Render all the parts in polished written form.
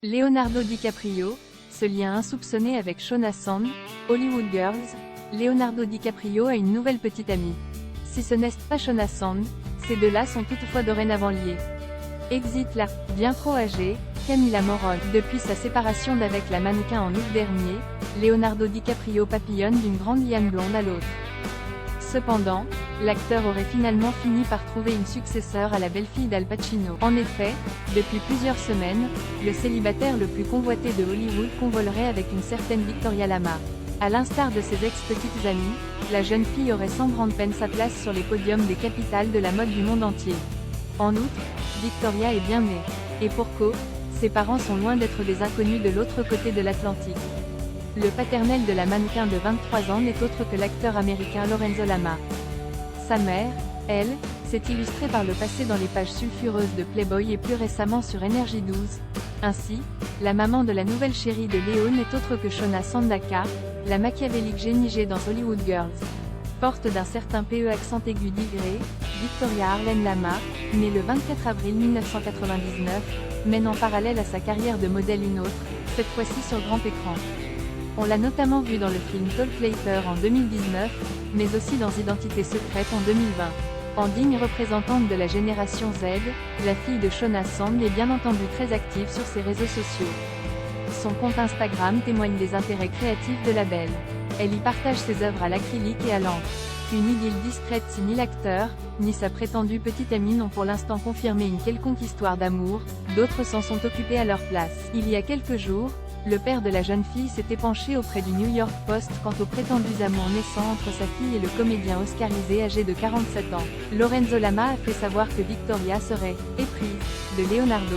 Leonardo DiCaprio, ce lien insoupçonné avec Shauna Sand, Hollywood Girls, Leonardo DiCaprio a une nouvelle petite amie. Si ce n'est pas Shauna Sand, ces deux-là sont toutefois dorénavant liés. Exit la bien trop âgée, Camila Morrone. Depuis sa séparation d'avec la mannequin en août dernier, Leonardo DiCaprio papillonne d'une grande liane blonde à l'autre. Cependant, l'acteur aurait finalement fini par trouver une successeur à la belle-fille d'Al Pacino. En effet, depuis plusieurs semaines, le célibataire le plus convoité de Hollywood convolerait avec une certaine Victoria Lamarr. À l'instar de ses ex-petites amies, la jeune fille aurait sans grande peine sa place sur les podiums des capitales de la mode du monde entier. En outre, Victoria est bien née. Et pour cause, ses parents sont loin d'être des inconnus de l'autre côté de l'Atlantique. Le paternel de la mannequin de 23 ans n'est autre que l'acteur américain Lorenzo Lamas. Sa mère, elle, s'est illustrée par le passé dans les pages sulfureuses de Playboy et plus récemment sur Energy 12. Ainsi, la maman de la nouvelle chérie de Léo n'est autre que Shauna Sand, la machiavélique génie G dans Hollywood Girls. Forte d'un certain PE accent aigu digré, Victoria Arlen Lamarr, née le 24 avril 1999, mène en parallèle à sa carrière de modèle une autre, cette fois-ci sur grand écran. On l'a notamment vue dans le film Talk Later en 2019, mais aussi dans Identité secrète en 2020. En digne représentante de la génération Z, la fille de Shauna Sand est bien entendu très active sur ses réseaux sociaux. Son compte Instagram témoigne des intérêts créatifs de la belle. Elle y partage ses œuvres à l'acrylique et à l'encre. Une idylle discrète si ni l'acteur, ni sa prétendue petite amie n'ont pour l'instant confirmé une quelconque histoire d'amour, d'autres s'en sont occupés à leur place. Il y a quelques jours, le père de la jeune fille s'est épanché auprès du New York Post quant aux prétendus amours naissants entre sa fille et le comédien oscarisé âgé de 47 ans. Lorenzo Lamas a fait savoir que Victoria serait « éprise » de Leonardo.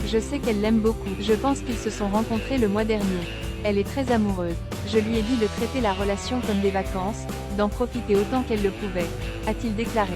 Je sais qu'elle l'aime beaucoup. Je pense qu'ils se sont rencontrés le mois dernier. Elle est très amoureuse. Je lui ai dit de traiter la relation comme des vacances, d'en profiter autant qu'elle le pouvait, a-t-il déclaré.